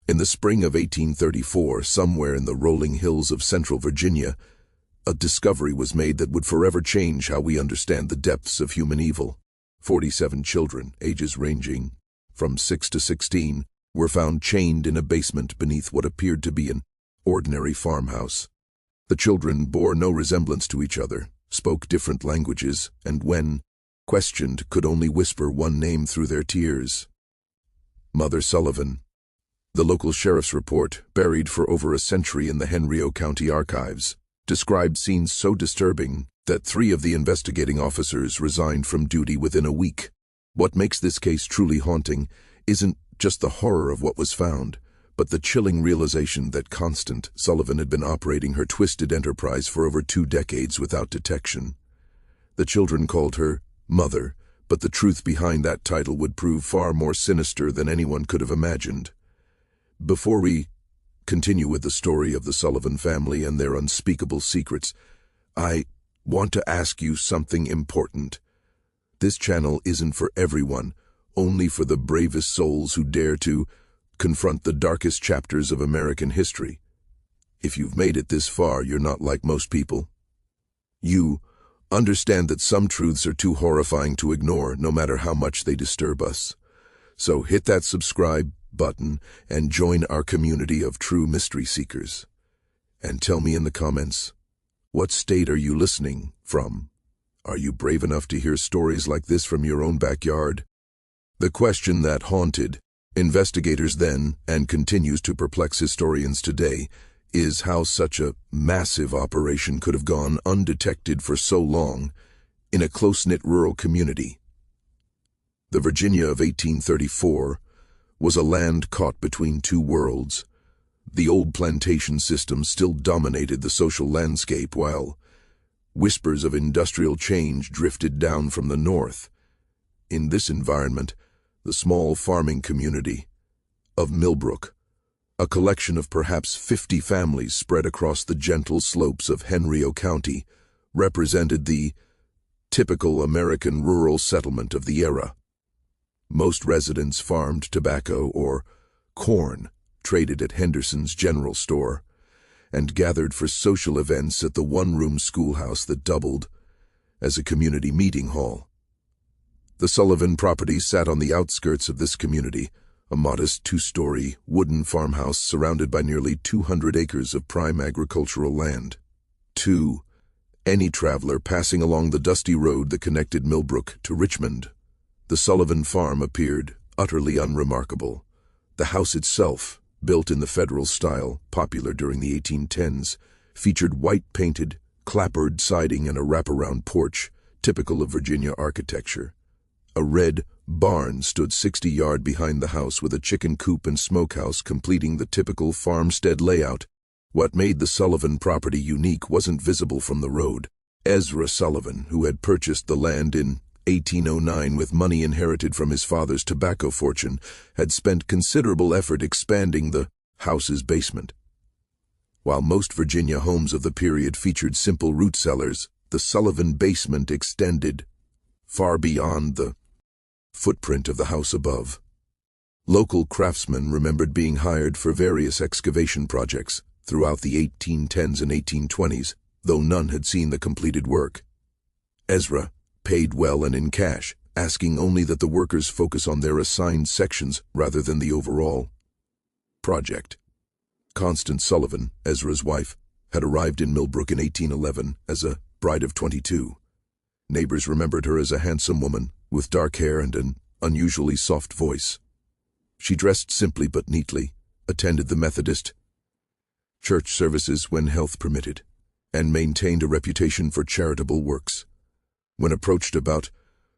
In the spring of 1834, somewhere in the rolling hills of central Virginia, a discovery was made that would forever change how we understand the depths of human evil. 47 children, ages ranging from 6 to 16, were found chained in a basement beneath what appeared to be an ordinary farmhouse. The children bore no resemblance to each other, spoke different languages, and when questioned could only whisper one name through their tears: Mother Sullivan. The local sheriff's report, buried for over a century in the Henry County archives, described scenes so disturbing that 3 of the investigating officers resigned from duty within a week. What makes this case truly haunting isn't just the horror of what was found, but the chilling realization that Constance Sullivan had been operating her twisted enterprise for over 2 decades without detection. The children called her Mother, but the truth behind that title would prove far more sinister than anyone could have imagined. Before we continue with the story of the Sullivan family and their unspeakable secrets, I want to ask you something important. This channel isn't for everyone, only for the bravest souls who dare to confront the darkest chapters of American history. If you've made it this far, you're not like most people. You understand that some truths are too horrifying to ignore, no matter how much they disturb us. So hit that subscribe button and join our community of true mystery seekers. And tell me in the comments, what state are you listening from? Are you brave enough to hear stories like this from your own backyard? The question that haunted investigators then and continues to perplex historians today is how such a massive operation could have gone undetected for so long in a close-knit rural community. The Virginia of 1834 was a land caught between 2 worlds. The old plantation system still dominated the social landscape, while whispers of industrial change drifted down from the north. In this environment, the small farming community of Millbrook, a collection of perhaps 50 families spread across the gentle slopes of Henry County, represented the typical American rural settlement of the era. Most residents farmed tobacco or corn, traded at Henderson's general store, and gathered for social events at the one-room schoolhouse that doubled as a community meeting hall. The Sullivan property sat on the outskirts of this community, a modest 2-story wooden farmhouse surrounded by nearly 200 acres of prime agricultural land. To any traveler passing along the dusty road that connected Millbrook to Richmond, the Sullivan farm appeared utterly unremarkable. The house itself, built in the Federal style, popular during the 1810s, featured white-painted, clapboard siding and a wraparound porch, typical of Virginia architecture. A red barn stood 60 yards behind the house with a chicken coop and smokehouse completing the typical farmstead layout. What made the Sullivan property unique wasn't visible from the road. Ezra Sullivan, who had purchased the land in 1809 with money inherited from his father's tobacco fortune, had spent considerable effort expanding the house's basement. While most Virginia homes of the period featured simple root cellars, the Sullivan basement extended far beyond the footprint of the house above. Local craftsmen remembered being hired for various excavation projects throughout the 1810s and 1820s, though none had seen the completed work. Ezra paid well and in cash, asking only that the workers focus on their assigned sections rather than the overall project. Constance Sullivan, Ezra's wife, had arrived in Millbrook in 1811 as a bride of 22. Neighbors remembered her as a handsome woman with dark hair and an unusually soft voice. She dressed simply but neatly, attended the Methodist church services when health permitted, and maintained a reputation for charitable works. When approached about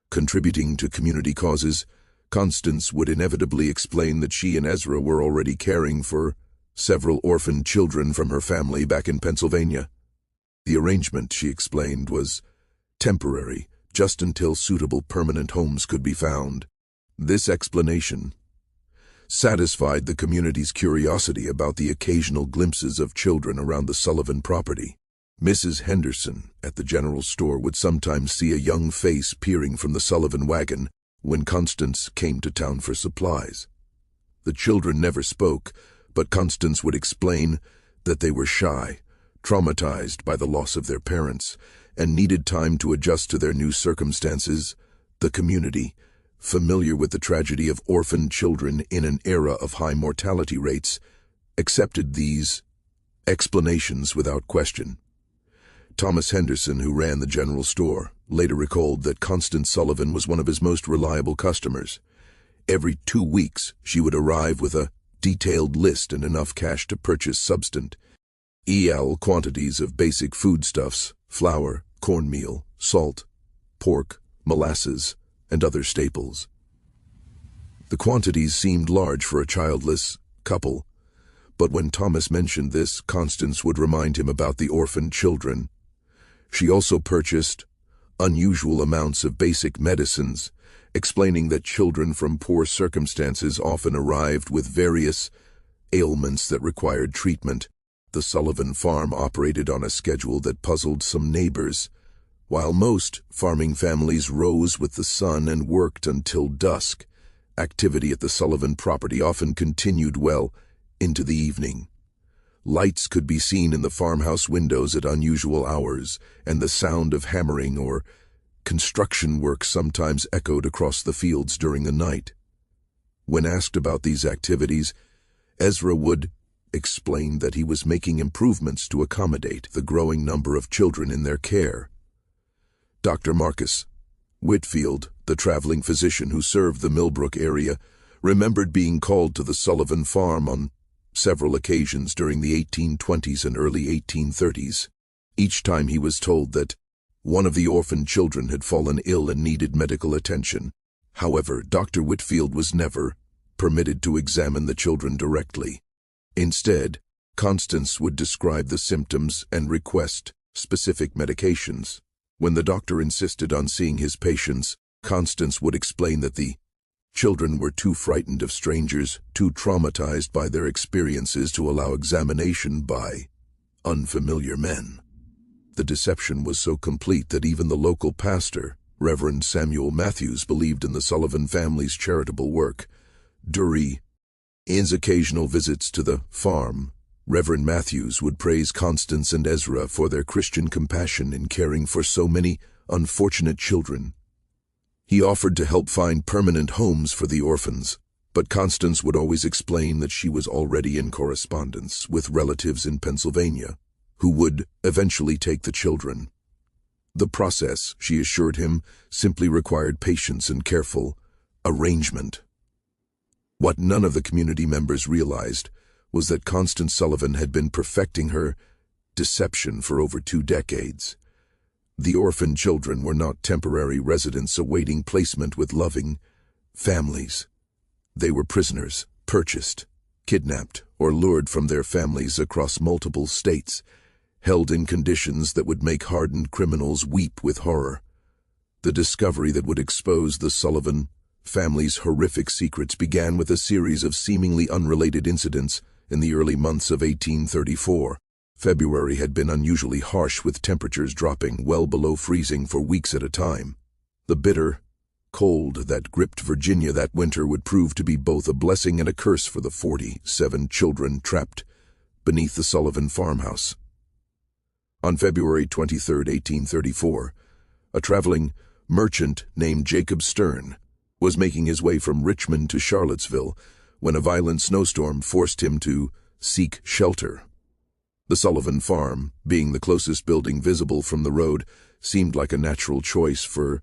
contributing to community causes, Constance would inevitably explain that she and Ezra were already caring for several orphaned children from her family back in Pennsylvania. The arrangement, she explained, was temporary, just until suitable permanent homes could be found. This explanation satisfied the community's curiosity about the occasional glimpses of children around the Sullivan property. Mrs. Henderson at the general store would sometimes see a young face peering from the Sullivan wagon when Constance came to town for supplies. The children never spoke, but Constance would explain that they were shy, traumatized by the loss of their parents, and needed time to adjust to their new circumstances. The community, familiar with the tragedy of orphaned children in an era of high mortality rates, accepted these explanations without question. Thomas Henderson, who ran the general store, later recalled that Constance Sullivan was one of his most reliable customers. Every 2 weeks, she would arrive with a detailed list and enough cash to purchase substantial quantities of basic foodstuffs, flour, cornmeal, salt, pork, molasses, and other staples. The quantities seemed large for a childless couple, but when Thomas mentioned this, Constance would remind him about the orphaned children. She also purchased unusual amounts of basic medicines, explaining that children from poor circumstances often arrived with various ailments that required treatment. The Sullivan farm operated on a schedule that puzzled some neighbors. While most farming families rose with the sun and worked until dusk, activity at the Sullivan property often continued well into the evening. Lights could be seen in the farmhouse windows at unusual hours, and the sound of hammering or construction work sometimes echoed across the fields during the night. When asked about these activities, Ezra would explain that he was making improvements to accommodate the growing number of children in their care. Dr. Marcus Whitfield, the traveling physician who served the Millbrook area, remembered being called to the Sullivan farm on several occasions during the 1820s and early 1830s. Each time he was told that one of the orphaned children had fallen ill and needed medical attention. However, Dr. Whitfield was never permitted to examine the children directly. Instead, Constance would describe the symptoms and request specific medications. When the doctor insisted on seeing his patients, Constance would explain that the children were too frightened of strangers, too traumatized by their experiences to allow examination by unfamiliar men. The deception was so complete that even the local pastor, Reverend Samuel Matthews, believed in the Sullivan family's charitable work. During his occasional visits to the farm, Reverend Matthews would praise Constance and Ezra for their Christian compassion in caring for so many unfortunate children. He offered to help find permanent homes for the orphans, but Constance would always explain that she was already in correspondence with relatives in Pennsylvania, who would eventually take the children. The process, she assured him, simply required patience and careful arrangement. What none of the community members realized was that Constance Sullivan had been perfecting her deception for over 2 decades. The orphaned children were not temporary residents awaiting placement with loving families. They were prisoners, purchased, kidnapped, or lured from their families across multiple states, held in conditions that would make hardened criminals weep with horror. The discovery that would expose the Sullivan family's horrific secrets began with a series of seemingly unrelated incidents in the early months of 1834. February had been unusually harsh, with temperatures dropping well below freezing for weeks at a time. The bitter cold that gripped Virginia that winter would prove to be both a blessing and a curse for the 47 children trapped beneath the Sullivan farmhouse. On February 23, 1834, a traveling merchant named Jacob Stern was making his way from Richmond to Charlottesville when a violent snowstorm forced him to seek shelter. The Sullivan farm, being the closest building visible from the road, seemed like a natural choice for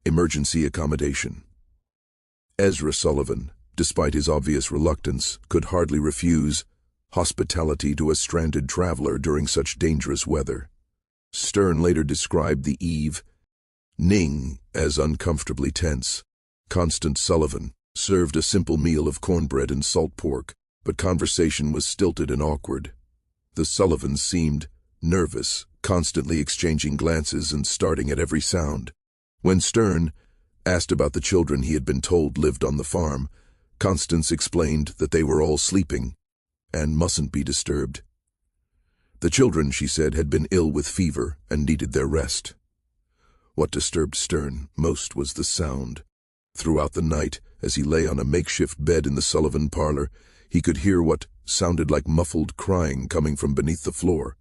emergency accommodation. Ezra Sullivan, despite his obvious reluctance, could hardly refuse hospitality to a stranded traveler during such dangerous weather. Stern later described the evening as uncomfortably tense. Constance Sullivan served a simple meal of cornbread and salt pork, but conversation was stilted and awkward. The Sullivans seemed nervous, constantly exchanging glances and starting at every sound. When Stern asked about the children he had been told lived on the farm, Constance explained that they were all sleeping and mustn't be disturbed. The children, she said, had been ill with fever and needed their rest. What disturbed Stern most was the sound. Throughout the night, as he lay on a makeshift bed in the Sullivan parlor, he could hear what sounded like muffled crying coming from beneath the floor.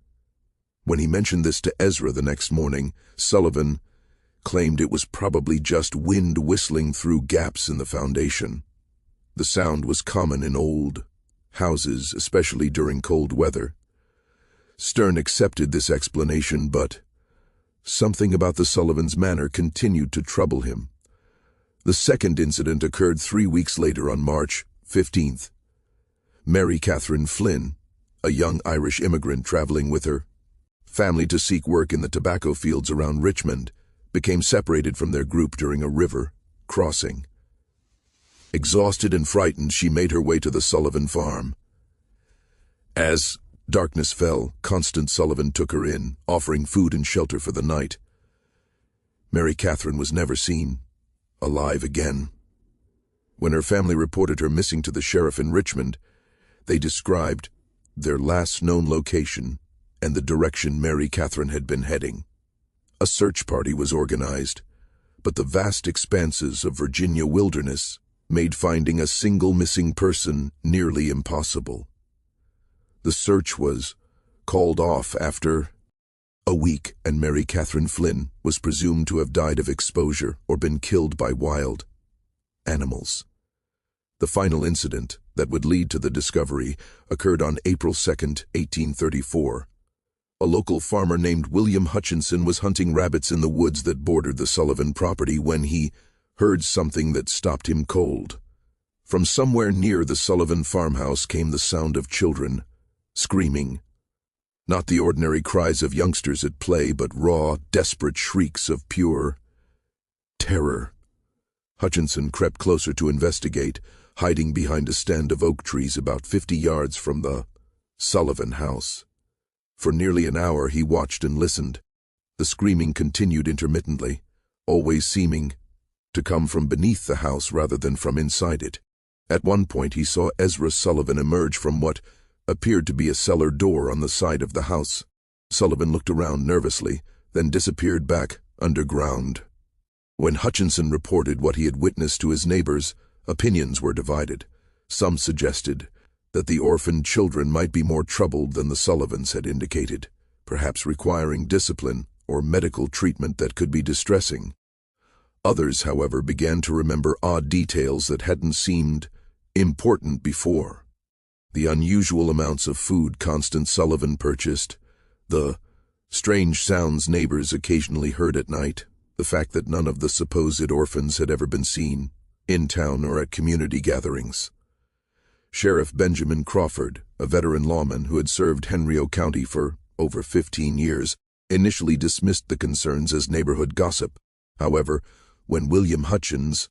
When he mentioned this to Ezra the next morning, Sullivan claimed it was probably just wind whistling through gaps in the foundation. The sound was common in old houses, especially during cold weather. Stern accepted this explanation, but something about the Sullivans' manner continued to trouble him. The second incident occurred 3 weeks later on March 15th. Mary Catherine Flynn, a young Irish immigrant traveling with her family to seek work in the tobacco fields around Richmond, became separated from their group during a river crossing. Exhausted and frightened, she made her way to the Sullivan farm. As darkness fell, Constance Sullivan took her in, offering food and shelter for the night. Mary Catherine was never seen alive again. When her family reported her missing to the sheriff in Richmond, they described their last known location and the direction Mary Catherine had been heading. A search party was organized, but the vast expanses of Virginia wilderness made finding a single missing person nearly impossible. The search was called off after a week, and Mary Catherine Flynn was presumed to have died of exposure or been killed by wild animals. The final incident that would lead to the discovery occurred on April 2nd, 1834. A local farmer named William Hutchinson was hunting rabbits in the woods that bordered the Sullivan property when he heard something that stopped him cold. From somewhere near the Sullivan farmhouse came the sound of children screaming. Not the ordinary cries of youngsters at play, but raw, desperate shrieks of pure terror. Hutchinson crept closer to investigate, hiding behind a stand of oak trees about 50 yards from the Sullivan house. For nearly an hour he watched and listened. The screaming continued intermittently, always seeming to come from beneath the house rather than from inside it. At one point he saw Ezra Sullivan emerge from what appeared to be a cellar door on the side of the house. Sullivan looked around nervously, then disappeared back underground. When Hutchinson reported what he had witnessed to his neighbors, opinions were divided. Some suggested that the orphaned children might be more troubled than the Sullivans had indicated, perhaps requiring discipline or medical treatment that could be distressing. Others, however, began to remember odd details that hadn't seemed important before. The unusual amounts of food Constance Sullivan purchased, the strange sounds neighbors occasionally heard at night, the fact that none of the supposed orphans had ever been seen in town or at community gatherings. Sheriff Benjamin Crawford, a veteran lawman who had served Henry County for over 15 years, initially dismissed the concerns as neighborhood gossip. However, when William Hutchins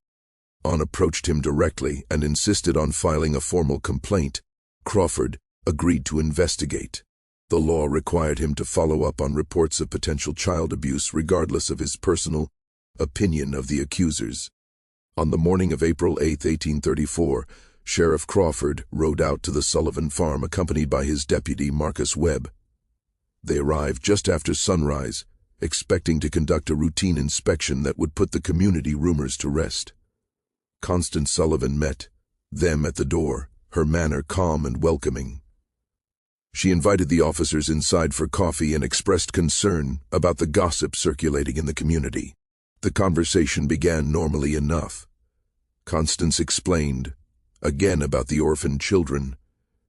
approached him directly and insisted on filing a formal complaint, Crawford agreed to investigate. The law required him to follow up on reports of potential child abuse regardless of his personal opinion of the accusers. On the morning of April 8, 1834, Sheriff Crawford rode out to the Sullivan farm accompanied by his deputy Marcus Webb. They arrived just after sunrise, expecting to conduct a routine inspection that would put the community rumors to rest. Constance Sullivan met them at the door, her manner calm and welcoming. She invited the officers inside for coffee and expressed concern about the gossip circulating in the community. The conversation began normally enough. Constance explained, again about the orphaned children,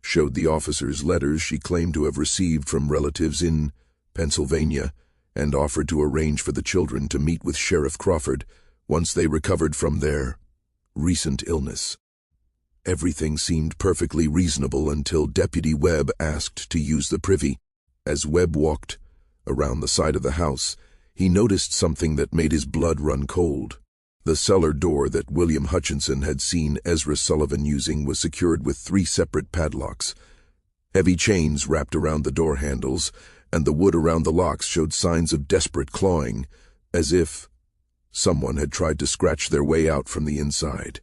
showed the officers letters she claimed to have received from relatives in Pennsylvania, and offered to arrange for the children to meet with Sheriff Crawford once they recovered from their recent illness. Everything seemed perfectly reasonable until Deputy Webb asked to use the privy. As Webb walked around the side of the house, he noticed something that made his blood run cold. The cellar door that William Hutchinson had seen Ezra Sullivan using was secured with 3 separate padlocks. Heavy chains wrapped around the door handles, and the wood around the locks showed signs of desperate clawing, as if someone had tried to scratch their way out from the inside.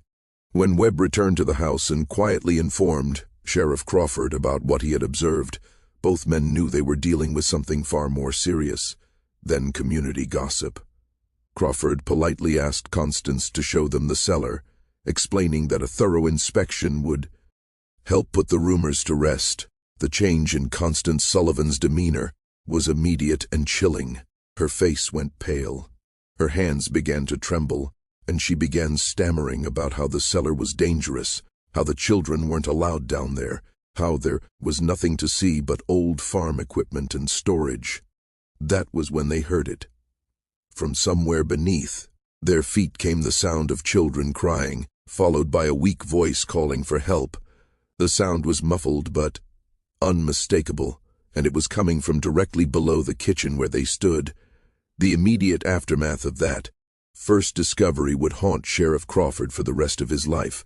When Webb returned to the house and quietly informed Sheriff Crawford about what he had observed, both men knew they were dealing with something far more serious than community gossip. Crawford politely asked Constance to show them the cellar, explaining that a thorough inspection would Help put the rumors to rest. The change in Constance Sullivan's demeanor was immediate and chilling. Her face went pale. Her hands began to tremble, and she began stammering about how the cellar was dangerous, how the children weren't allowed down there, how there was nothing to see but old farm equipment and storage. That was when they heard it. From somewhere beneath, their feet came the sound of children crying, followed by a weak voice calling for help. The sound was muffled but unmistakable, and it was coming from directly below the kitchen where they stood. The immediate aftermath of that first discovery would haunt Sheriff Crawford for the rest of his life.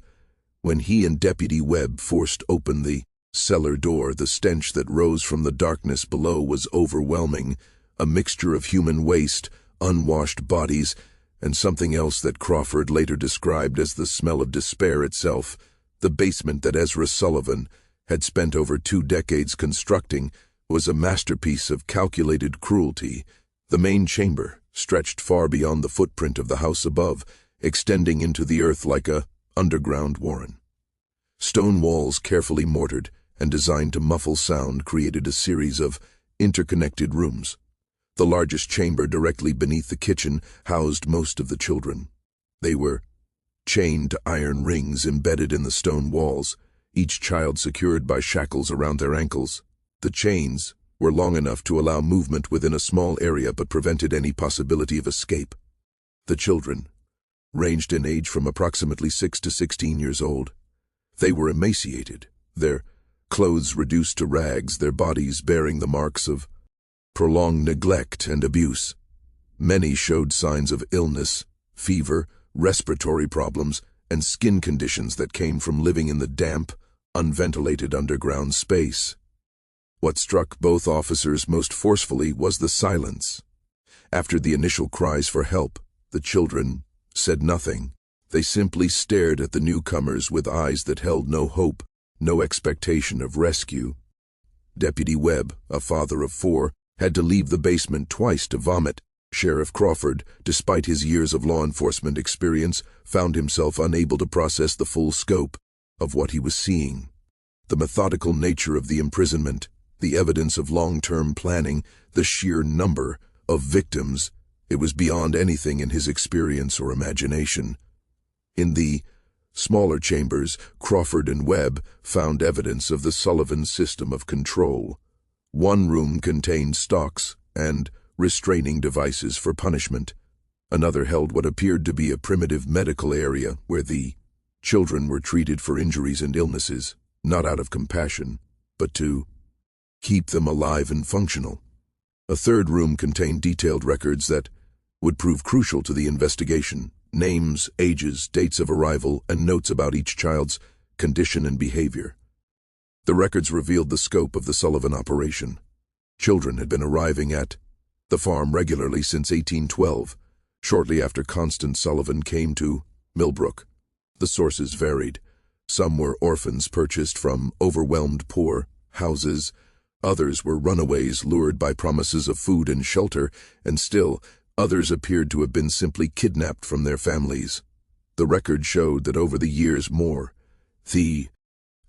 When he and Deputy Webb forced open the cellar door, the stench that rose from the darkness below was overwhelming, a mixture of human waste, unwashed bodies, and something else that Crawford later described as the smell of despair itself. The basement that Ezra Sullivan had spent over 2 decades constructing was a masterpiece of calculated cruelty. The main chamber stretched far beyond the footprint of the house above, extending into the earth like a underground warren. Stone walls carefully mortared and designed to muffle sound created a series of interconnected rooms. The largest chamber directly beneath the kitchen housed most of the children. They were chained to iron rings embedded in the stone walls, each child secured by shackles around their ankles. The chains were long enough to allow movement within a small area but prevented any possibility of escape. The children ranged in age from approximately 6 to 16 years old. They were emaciated, their clothes reduced to rags, their bodies bearing the marks of prolonged neglect and abuse. Many showed signs of illness, fever, respiratory problems, and skin conditions that came from living in the damp, unventilated underground space. What struck both officers most forcefully was the silence. After the initial cries for help, the children said nothing. They simply stared at the newcomers with eyes that held no hope, no expectation of rescue. Deputy Webb, a father of 4, had to leave the basement twice to vomit. Sheriff Crawford, despite his years of law enforcement experience, found himself unable to process the full scope of what he was seeing. The methodical nature of the imprisonment, the evidence of long-term planning, the sheer number of victims, it was beyond anything in his experience or imagination. In the smaller chambers, Crawford and Webb found evidence of the Sullivan system of control. One room contained stocks and restraining devices for punishment. Another held what appeared to be a primitive medical area where the children were treated for injuries and illnesses, not out of compassion, but to keep them alive and functional. A third room contained detailed records that would prove crucial to the investigation: names, ages, dates of arrival, and notes about each child's condition and behavior. The records revealed the scope of the Sullivan operation. Children had been arriving at the farm regularly since 1812, shortly after Constance Sullivan came to Millbrook. The sources varied. Some were orphans purchased from overwhelmed poor houses, others were runaways lured by promises of food and shelter, and still others appeared to have been simply kidnapped from their families. The record showed that over the years more than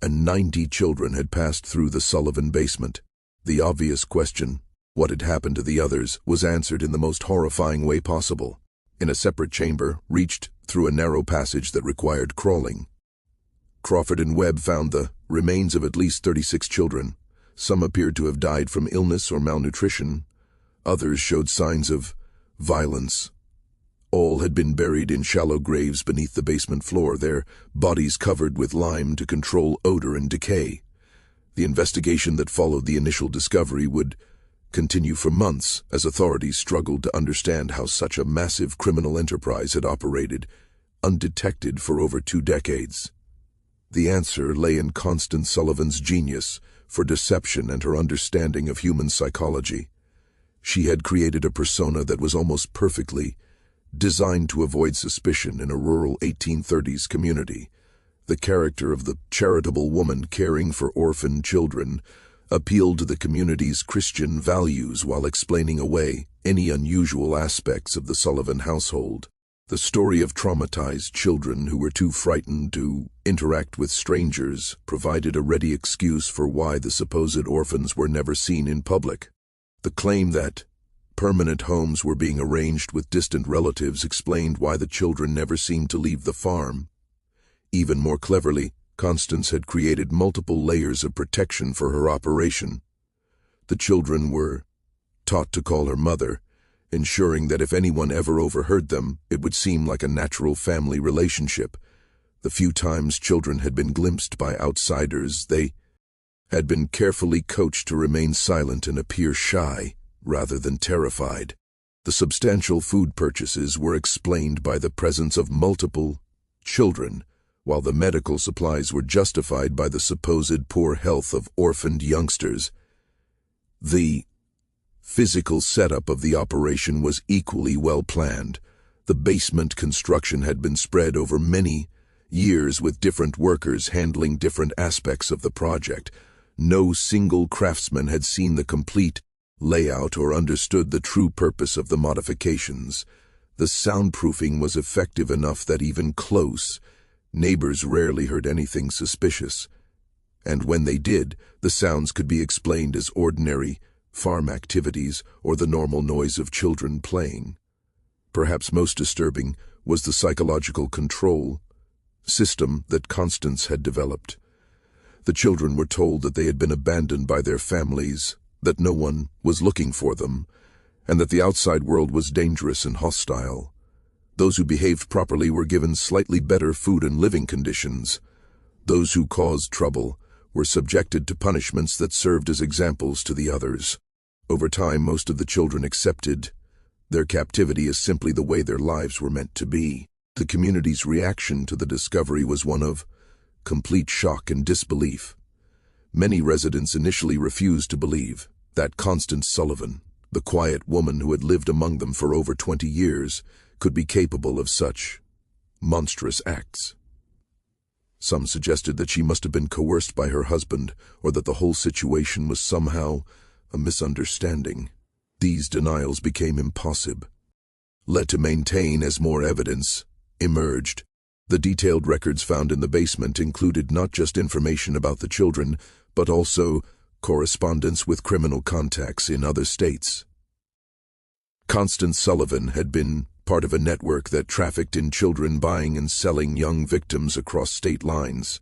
90 children had passed through the Sullivan basement. The obvious question, what had happened to the others, was answered in the most horrifying way possible. In a separate chamber, reached through a narrow passage that required crawling, Crawford and Webb found the remains of at least 36 children. Some appeared to have died from illness or malnutrition. Others showed signs of violence. All had been buried in shallow graves beneath the basement floor, their bodies covered with lime to control odor and decay. The investigation that followed the initial discovery would continue for months as authorities struggled to understand how such a massive criminal enterprise had operated undetected for over 2 decades. The answer lay in Constance Sullivan's genius for deception and her understanding of human psychology. She had created a persona that was almost perfectly designed to avoid suspicion in a rural 1830s community. The character of the charitable woman caring for orphan children appealed to the community's Christian values while explaining away any unusual aspects of the Sullivan household. The story of traumatized children who were too frightened to interact with strangers provided a ready excuse for why the supposed orphans were never seen in public. The claim that permanent homes were being arranged with distant relatives explained why the children never seemed to leave the farm. Even more cleverly, Constance had created multiple layers of protection for her operation. The children were taught to call her mother, ensuring that if anyone ever overheard them, it would seem like a natural family relationship. The few times children had been glimpsed by outsiders, they had been carefully coached to remain silent and appear shy, rather than terrified. The substantial food purchases were explained by the presence of multiple children, while the medical supplies were justified by the supposed poor health of orphaned youngsters. The physical setup of the operation was equally well planned. The basement construction had been spread over many years with different workers handling different aspects of the project. No single craftsman had seen the complete layout or understood the true purpose of the modifications. The soundproofing was effective enough that even close neighbors rarely heard anything suspicious, and when they did, the sounds could be explained as ordinary farm activities or the normal noise of children playing. Perhaps most disturbing was the psychological control system that Constance had developed. The children were told that they had been abandoned by their families, that no one was looking for them, and that the outside world was dangerous and hostile. Those who behaved properly were given slightly better food and living conditions. Those who caused trouble were subjected to punishments that served as examples to the others. Over time, most of the children accepted their captivity as simply the way their lives were meant to be. The community's reaction to the discovery was one of complete shock and disbelief. Many residents initially refused to believe that Constance Sullivan, the quiet woman who had lived among them for over 20 years, could be capable of such monstrous acts. Some suggested that she must have been coerced by her husband, or that the whole situation was somehow a misunderstanding. These denials became impossible, led to maintain as more evidence emerged. The detailed records found in the basement included not just information about the children, but also correspondence with criminal contacts in other states. Constance Sullivan had been part of a network that trafficked in children, buying and selling young victims across state lines.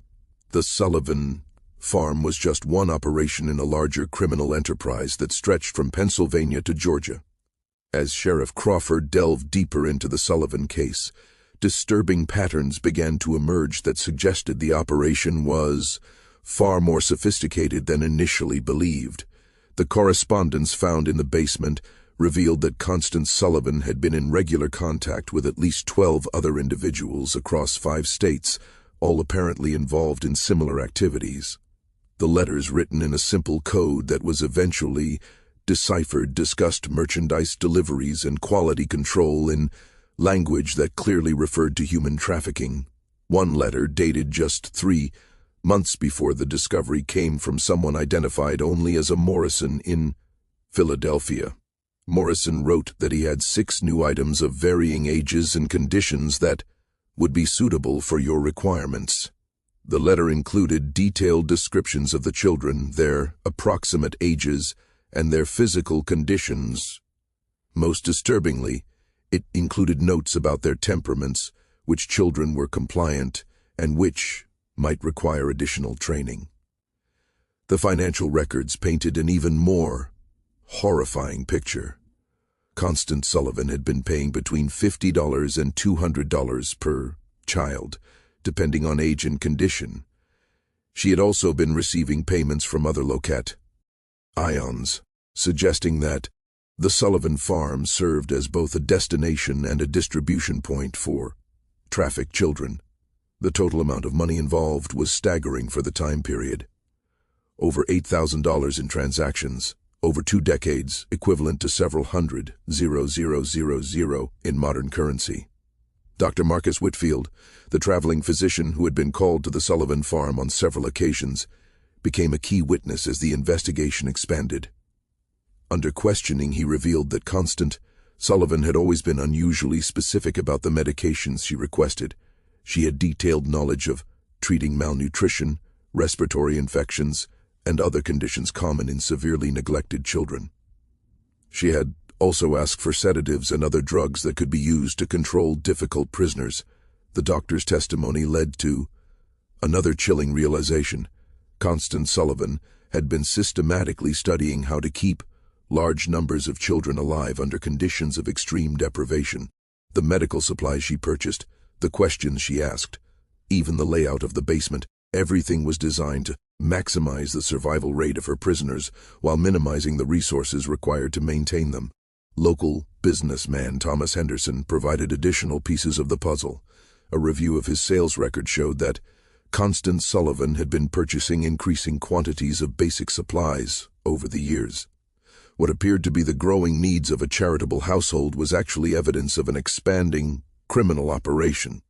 The Sullivan farm was just one operation in a larger criminal enterprise that stretched from Pennsylvania to Georgia. As Sheriff Crawford delved deeper into the Sullivan case, disturbing patterns began to emerge that suggested the operation was far more sophisticated than initially believed. The correspondence found in the basement revealed that Constance Sullivan had been in regular contact with at least 12 other individuals across 5 states, all apparently involved in similar activities. The letters, written in a simple code that was eventually deciphered, discussed merchandise deliveries and quality control in language that clearly referred to human trafficking. One letter, dated just 3 months before the discovery, came from someone identified only as a Morrison in Philadelphia. Morrison wrote that he had 6 new items of varying ages and conditions that would be suitable for your requirements. The letter included detailed descriptions of the children, their approximate ages, and their physical conditions. Most disturbingly, it included notes about their temperaments, which children were compliant and which might require additional training. The financial records painted an even more horrifying picture. Constance Sullivan had been paying between $50 and $200 per child, depending on age and condition. She had also been receiving payments from other locations, suggesting that the Sullivan farm served as both a destination and a distribution point for trafficked children. The total amount of money involved was staggering for the time period. Over $8,000 in transactions, over 2 decades, equivalent to several hundred $0,000 in modern currency. Dr. Marcus Whitfield, the traveling physician who had been called to the Sullivan farm on several occasions, became a key witness as the investigation expanded. Under questioning, he revealed that Constance Sullivan had always been unusually specific about the medications she requested. She had detailed knowledge of treating malnutrition, respiratory infections, and other conditions common in severely neglected children. She had also asked for sedatives and other drugs that could be used to control difficult prisoners. The doctor's testimony led to another chilling realization. Constance Sullivan had been systematically studying how to keep large numbers of children alive under conditions of extreme deprivation. The medical supplies she purchased, the questions she asked, even the layout of the basement, everything was designed to maximize the survival rate of her prisoners while minimizing the resources required to maintain them. Local businessman Thomas Henderson provided additional pieces of the puzzle. A review of his sales record showed that Constance Sullivan had been purchasing increasing quantities of basic supplies over the years. What appeared to be the growing needs of a charitable household was actually evidence of an expanding criminal operation.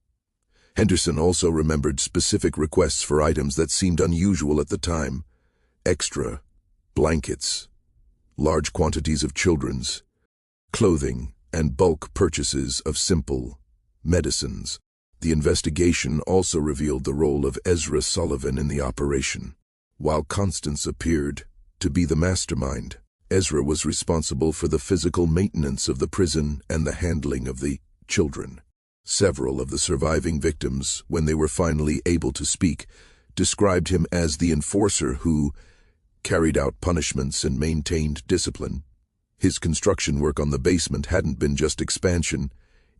Henderson also remembered specific requests for items that seemed unusual at the time: extra blankets, large quantities of children's clothing, and bulk purchases of simple medicines. The investigation also revealed the role of Ezra Sullivan in the operation. While Constance appeared to be the mastermind, Ezra was responsible for the physical maintenance of the prison and the handling of the children. Several of the surviving victims, when they were finally able to speak, described him as the enforcer who carried out punishments and maintained discipline. His construction work on the basement hadn't been just expansion.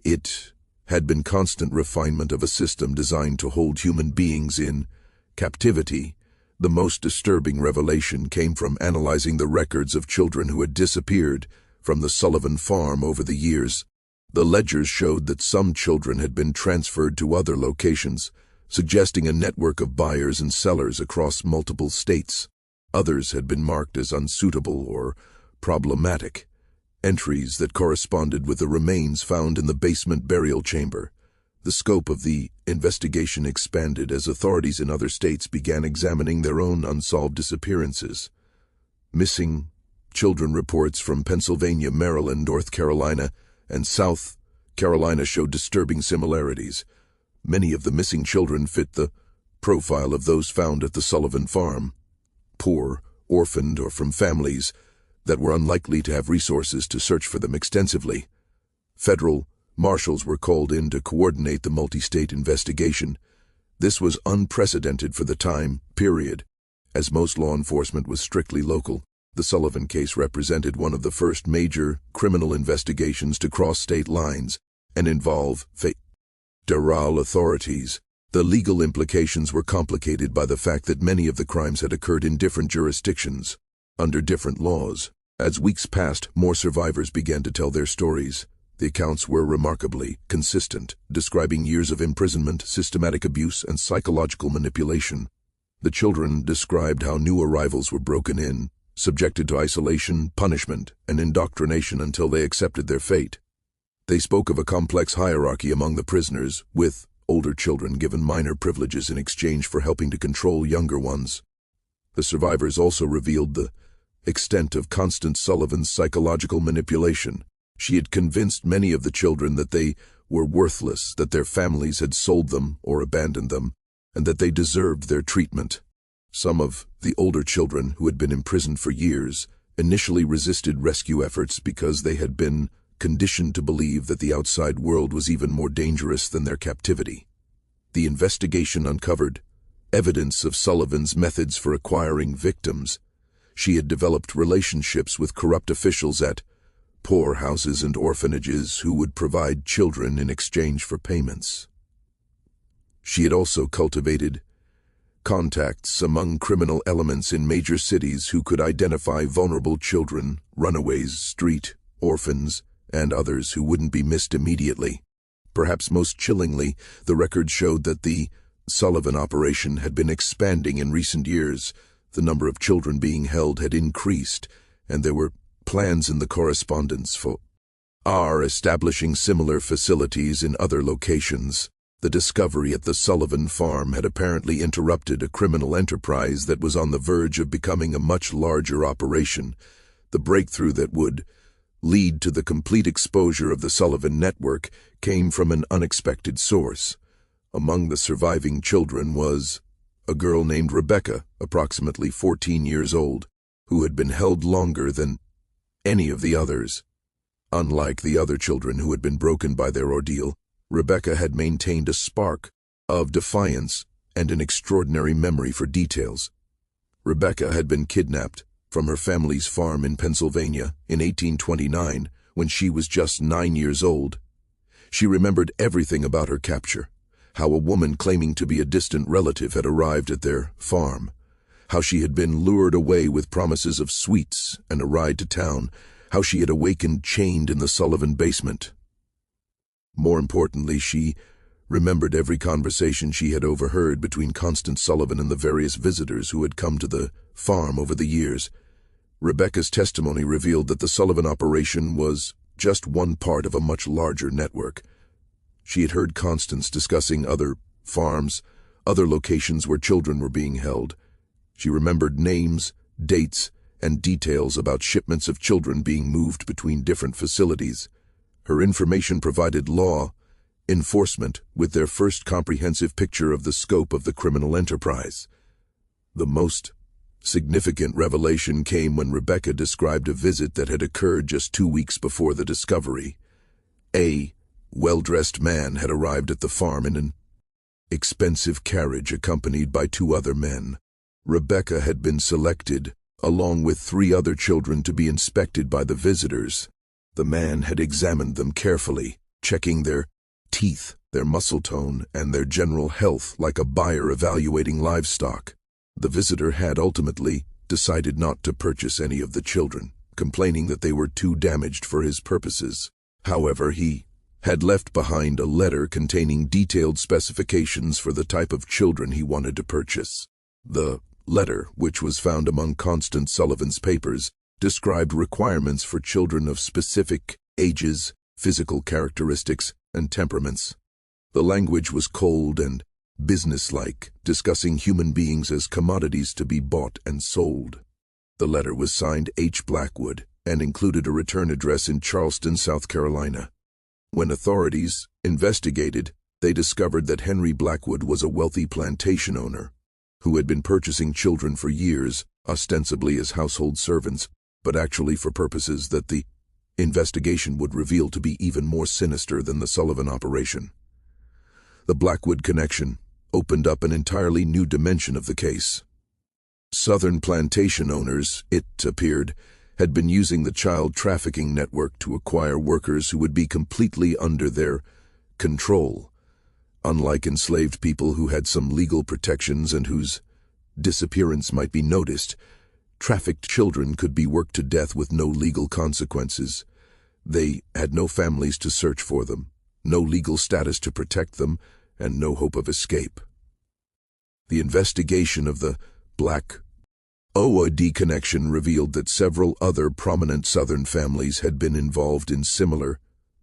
It had been constant refinement of a system designed to hold human beings in captivity. The most disturbing revelation came from analyzing the records of children who had disappeared from the Sullivan farm over the years. The ledgers showed that some children had been transferred to other locations, suggesting a network of buyers and sellers across multiple states. Others had been marked as unsuitable or problematic, entries that corresponded with the remains found in the basement burial chamber. The scope of the investigation expanded as authorities in other states began examining their own unsolved disappearances. Missing children reports from Pennsylvania, Maryland, North Carolina, and South Carolina showed disturbing similarities. Many of the missing children fit the profile of those found at the Sullivan farm: poor, orphaned, or from families that were unlikely to have resources to search for them extensively. Federal marshals were called in to coordinate the multi-state investigation. This was unprecedented for the time period, as most law enforcement was strictly local. The Sullivan case represented one of the first major criminal investigations to cross state lines and involve federal authorities. The legal implications were complicated by the fact that many of the crimes had occurred in different jurisdictions, under different laws. As weeks passed, more survivors began to tell their stories. The accounts were remarkably consistent, describing years of imprisonment, systematic abuse, and psychological manipulation. The children described how new arrivals were broken in, subjected to isolation, punishment, and indoctrination until they accepted their fate. They spoke of a complex hierarchy among the prisoners, with older children given minor privileges in exchange for helping to control younger ones. The survivors also revealed the extent of Constance Sullivan's psychological manipulation. She had convinced many of the children that they were worthless, that their families had sold them or abandoned them, and that they deserved their treatment. Some of the older children, who had been imprisoned for years, initially resisted rescue efforts because they had been conditioned to believe that the outside world was even more dangerous than their captivity. The investigation uncovered evidence of Sullivan's methods for acquiring victims. She had developed relationships with corrupt officials at poor houses and orphanages who would provide children in exchange for payments. She had also cultivated contacts among criminal elements in major cities who could identify vulnerable children, runaways, street orphans, and others who wouldn't be missed immediately. Perhaps most chillingly, the record showed that the Sullivan operation had been expanding in recent years. The number of children being held had increased, and there were plans in the correspondence for establishing similar facilities in other locations. The discovery at the Sullivan farm had apparently interrupted a criminal enterprise that was on the verge of becoming a much larger operation. The breakthrough that would lead to the complete exposure of the Sullivan network came from an unexpected source. Among the surviving children was a girl named Rebecca, approximately 14 years old, who had been held longer than any of the others. Unlike the other children who had been broken by their ordeal, Rebecca had maintained a spark of defiance and an extraordinary memory for details. Rebecca had been kidnapped from her family's farm in Pennsylvania in 1829 when she was just 9 years old. She remembered everything about her capture, how a woman claiming to be a distant relative had arrived at their farm, how she had been lured away with promises of sweets and a ride to town, how she had awakened chained in the Sullivan basement. More importantly, she remembered every conversation she had overheard between Constance Sullivan and the various visitors who had come to the farm over the years. Rebecca's testimony revealed that the Sullivan operation was just one part of a much larger network. She had heard Constance discussing other farms, other locations where children were being held. She remembered names, dates, and details about shipments of children being moved between different facilities. Her information provided law enforcement with their first comprehensive picture of the scope of the criminal enterprise. The most significant revelation came when Rebecca described a visit that had occurred just 2 weeks before the discovery. A well-dressed man had arrived at the farm in an expensive carriage accompanied by 2 other men. Rebecca had been selected, along with 3 other children, to be inspected by the visitors. The man had examined them carefully, checking their teeth, their muscle tone, and their general health like a buyer evaluating livestock. The visitor had ultimately decided not to purchase any of the children, complaining that they were too damaged for his purposes. However, he had left behind a letter containing detailed specifications for the type of children he wanted to purchase. The letter, which was found among Constance Sullivan's papers, described requirements for children of specific ages, physical characteristics, and temperaments. The language was cold and businesslike, discussing human beings as commodities to be bought and sold. The letter was signed H. Blackwood and included a return address in Charleston, South Carolina. When authorities investigated, they discovered that Henry Blackwood was a wealthy plantation owner who had been purchasing children for years, ostensibly as household servants, but actually for purposes that the investigation would reveal to be even more sinister than the Sullivan operation. The Blackwood connection opened up an entirely new dimension of the case. Southern plantation owners, it appeared, had been using the child trafficking network to acquire workers who would be completely under their control. Unlike enslaved people who had some legal protections and whose disappearance might be noticed, trafficked children could be worked to death with no legal consequences. They had no families to search for them, no legal status to protect them, and no hope of escape. The investigation of the Black OOD connection revealed that several other prominent Southern families had been involved in similar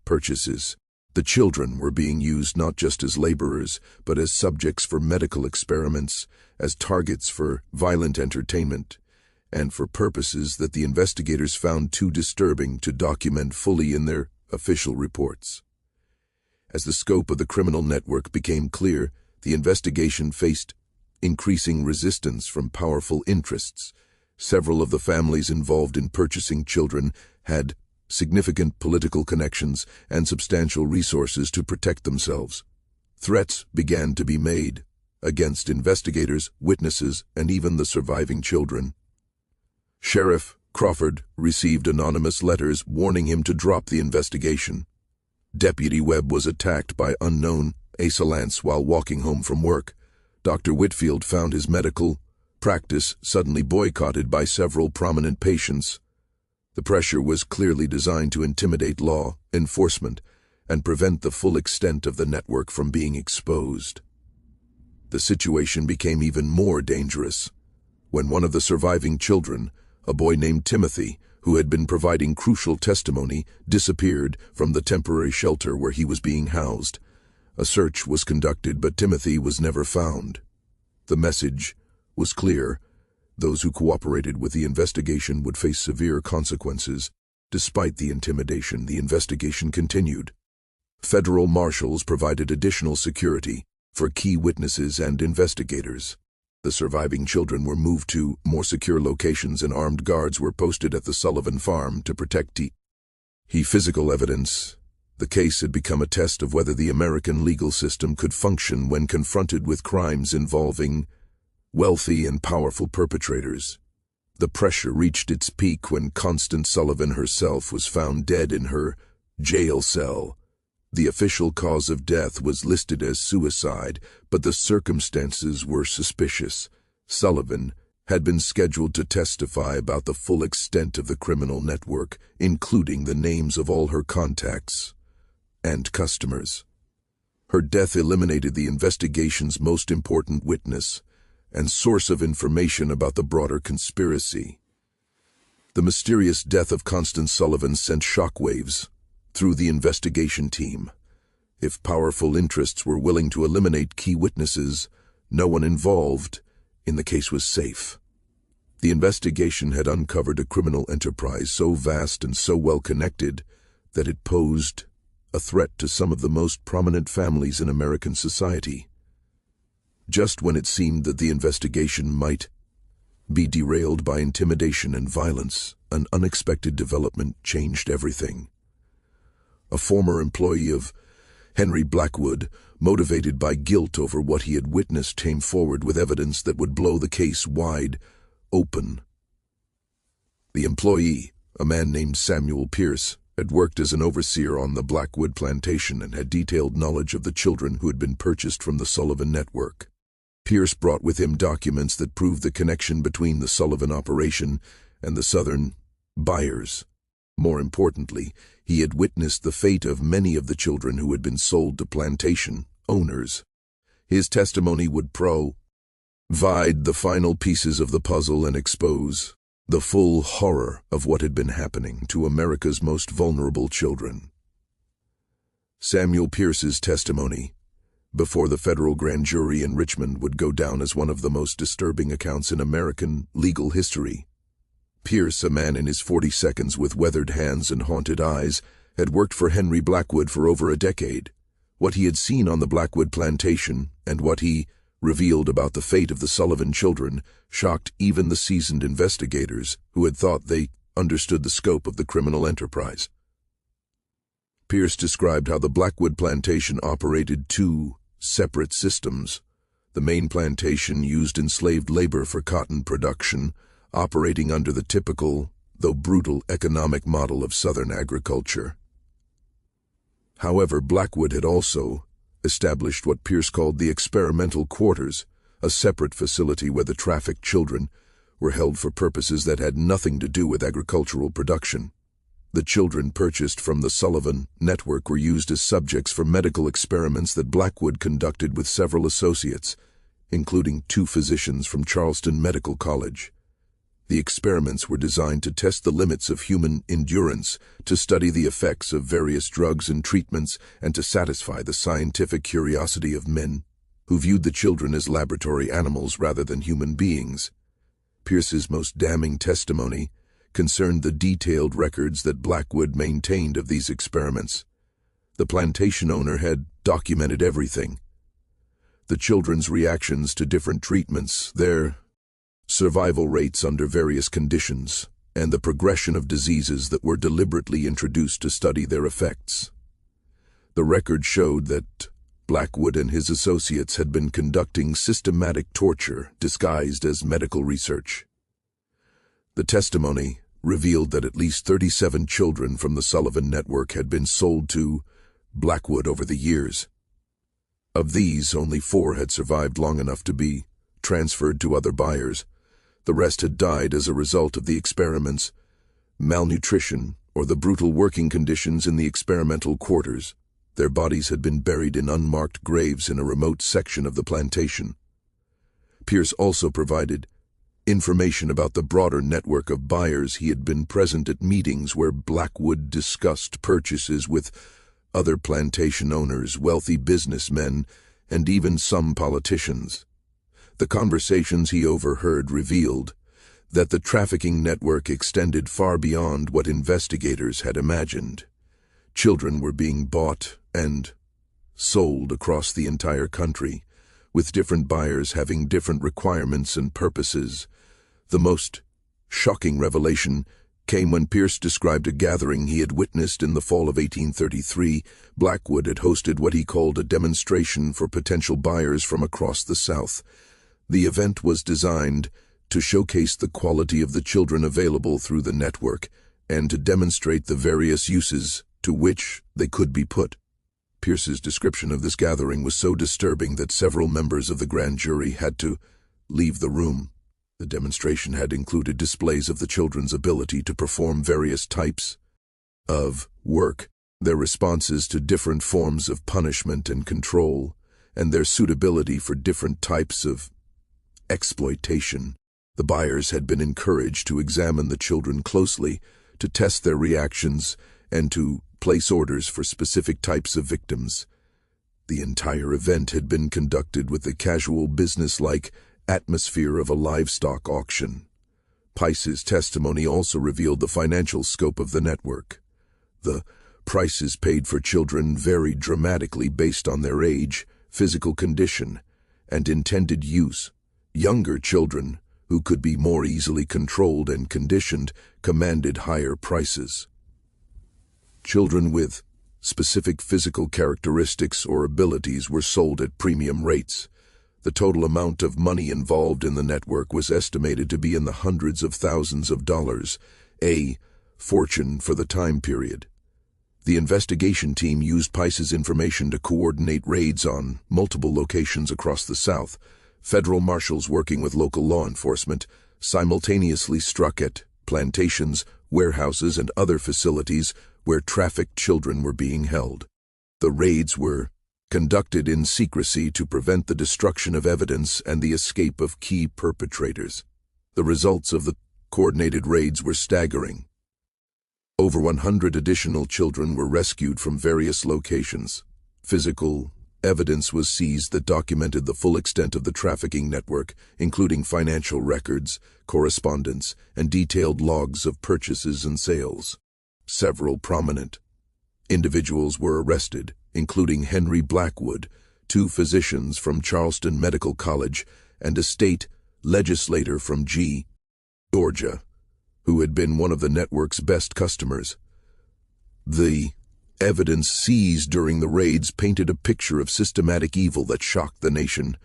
purchases. The children were being used not just as laborers, but as subjects for medical experiments, as targets for violent entertainment, and for purposes that the investigators found too disturbing to document fully in their official reports. As the scope of the criminal network became clear, the investigation faced increasing resistance from powerful interests. Several of the families involved in purchasing children had significant political connections and substantial resources to protect themselves. Threats began to be made against investigators, witnesses, and even the surviving children. Sheriff Crawford received anonymous letters warning him to drop the investigation. Deputy Webb was attacked by unknown assailants while walking home from work. Dr. Whitfield found his medical practice suddenly boycotted by several prominent patients. The pressure was clearly designed to intimidate law enforcement and prevent the full extent of the network from being exposed. The situation became even more dangerous when one of the surviving children, a boy named Timothy, who had been providing crucial testimony, disappeared from the temporary shelter where he was being housed. A search was conducted, but Timothy was never found. The message was clear. Those who cooperated with the investigation would face severe consequences. Despite the intimidation, the investigation continued. Federal marshals provided additional security for key witnesses and investigators. The surviving children were moved to more secure locations and armed guards were posted at the Sullivan farm to protect physical evidence. The case had become a test of whether the American legal system could function when confronted with crimes involving wealthy and powerful perpetrators. The pressure reached its peak when Constance Sullivan herself was found dead in her jail cell. The official cause of death was listed as suicide, but the circumstances were suspicious. Sullivan had been scheduled to testify about the full extent of the criminal network, including the names of all her contacts and customers. Her death eliminated the investigation's most important witness and source of information about the broader conspiracy. The mysterious death of Constance Sullivan sent shockwaves through the investigation team. If powerful interests were willing to eliminate key witnesses, no one involved in the case was safe. The investigation had uncovered a criminal enterprise so vast and so well connected that it posed a threat to some of the most prominent families in American society. Just when it seemed that the investigation might be derailed by intimidation and violence, an unexpected development changed everything. A former employee of Henry Blackwood, motivated by guilt over what he had witnessed, came forward with evidence that would blow the case wide open. The employee, a man named Samuel Pierce, had worked as an overseer on the Blackwood plantation and had detailed knowledge of the children who had been purchased from the Sullivan network. Pierce brought with him documents that proved the connection between the Sullivan operation and the Southern buyers. More importantly, he had witnessed the fate of many of the children who had been sold to plantation owners. His testimony would provide the final pieces of the puzzle and expose the full horror of what had been happening to America's most vulnerable children. Samuel Pierce's testimony before the federal grand jury in Richmond would go down as one of the most disturbing accounts in American legal history. Pierce, a man in his 42s with weathered hands and haunted eyes, had worked for Henry Blackwood for over a decade. What he had seen on the Blackwood plantation and what he revealed about the fate of the Sullivan children shocked even the seasoned investigators who had thought they understood the scope of the criminal enterprise. Pierce described how the Blackwood plantation operated two separate systems. The main plantation used enslaved labor for cotton production, operating under the typical, though brutal, economic model of Southern agriculture. However, Blackwood had also established what Pierce called the experimental quarters, a separate facility where the trafficked children were held for purposes that had nothing to do with agricultural production. The children purchased from the Sullivan network were used as subjects for medical experiments that Blackwood conducted with several associates, including 2 physicians from Charleston Medical College. The experiments were designed to test the limits of human endurance, to study the effects of various drugs and treatments, and to satisfy the scientific curiosity of men who viewed the children as laboratory animals rather than human beings. Pierce's most damning testimony concerned the detailed records that Blackwood maintained of these experiments. The plantation owner had documented everything: the children's reactions to different treatments, their survival rates under various conditions, and the progression of diseases that were deliberately introduced to study their effects. The record showed that Blackwood and his associates had been conducting systematic torture disguised as medical research. The testimony revealed that at least 37 children from the Sullivan network had been sold to Blackwood over the years. Of these, only 4 had survived long enough to be transferred to other buyers. The rest had died as a result of the experiments, malnutrition, or the brutal working conditions in the experimental quarters. Their bodies had been buried in unmarked graves in a remote section of the plantation. Pierce also provided information about the broader network of buyers. He had been present at meetings where Blackwood discussed purchases with other plantation owners, wealthy businessmen, and even some politicians. The conversations he overheard revealed that the trafficking network extended far beyond what investigators had imagined. Children were being bought and sold across the entire country, with different buyers having different requirements and purposes. The most shocking revelation came when Pierce described a gathering he had witnessed in the fall of 1833. Blackwood had hosted what he called a demonstration for potential buyers from across the South. The event was designed to showcase the quality of the children available through the network and to demonstrate the various uses to which they could be put. Pierce's description of this gathering was so disturbing that several members of the grand jury had to leave the room. The demonstration had included displays of the children's ability to perform various types of work, their responses to different forms of punishment and control, and their suitability for different types of exploitation. The buyers had been encouraged to examine the children closely, to test their reactions, and to place orders for specific types of victims. The entire event had been conducted with the casual, business-like atmosphere of a livestock auction. Pice's testimony also revealed the financial scope of the network. The prices paid for children varied dramatically based on their age, physical condition, and intended use. Younger children, who could be more easily controlled and conditioned, commanded higher prices. Children with specific physical characteristics or abilities were sold at premium rates. The total amount of money involved in the network was estimated to be in the hundreds of thousands of dollars, a fortune for the time period. The investigation team used Pice's information to coordinate raids on multiple locations across the South. Federal marshals working with local law enforcement simultaneously struck at plantations, warehouses, and other facilities where trafficked children were being held. The raids were conducted in secrecy to prevent the destruction of evidence and the escape of key perpetrators. The results of the coordinated raids were staggering. Over 100 additional children were rescued from various locations. Physical evidence was seized that documented the full extent of the trafficking network, including financial records, correspondence, and detailed logs of purchases and sales. Several prominent individuals were arrested, including Henry Blackwood, 2 physicians from Charleston Medical College, and a state legislator from Georgia, who had been one of the network's best customers. The evidence seized during the raids painted a picture of systematic evil that shocked the nation.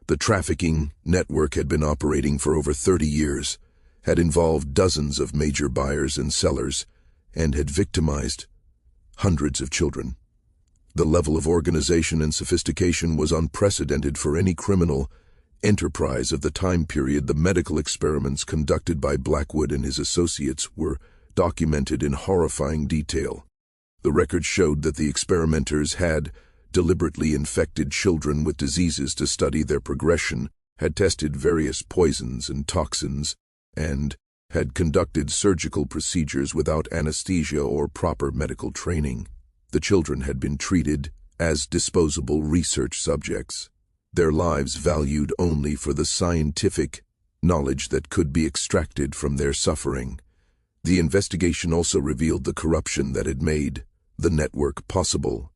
The trafficking network had been operating for over 30 years, had involved dozens of major buyers and sellers, and had victimized hundreds of children. The level of organization and sophistication was unprecedented for any criminal enterprise of the time period. The medical experiments conducted by Blackwood and his associates were documented in horrifying detail. The records showed that the experimenters had deliberately infected children with diseases to study their progression, had tested various poisons and toxins, and had conducted surgical procedures without anesthesia or proper medical training. The children had been treated as disposable research subjects, their lives valued only for the scientific knowledge that could be extracted from their suffering. The investigation also revealed the corruption that had made the network possible.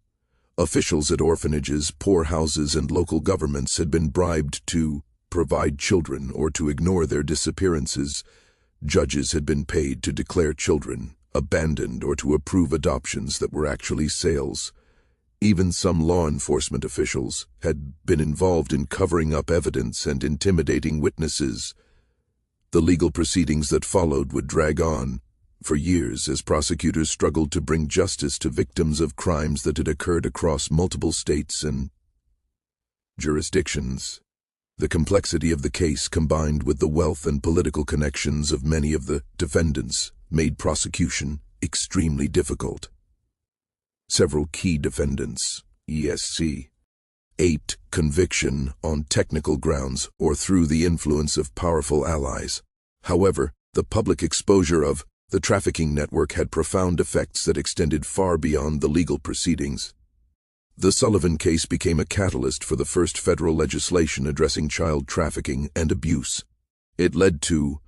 Officials at orphanages, poorhouses, and local governments had been bribed to provide children or to ignore their disappearances. Judges had been paid to declare children abandoned or to approve adoptions that were actually sales. Even some law enforcement officials had been involved in covering up evidence and intimidating witnesses. The legal proceedings that followed would drag on for years as prosecutors struggled to bring justice to victims of crimes that had occurred across multiple states and jurisdictions. The complexity of the case, combined with the wealth and political connections of many of the defendants, made prosecution extremely difficult. Several key defendants, aped conviction on technical grounds or through the influence of powerful allies. However, the public exposure of the trafficking network had profound effects that extended far beyond the legal proceedings. The Sullivan case became a catalyst for the first federal legislation addressing child trafficking and abuse. It led to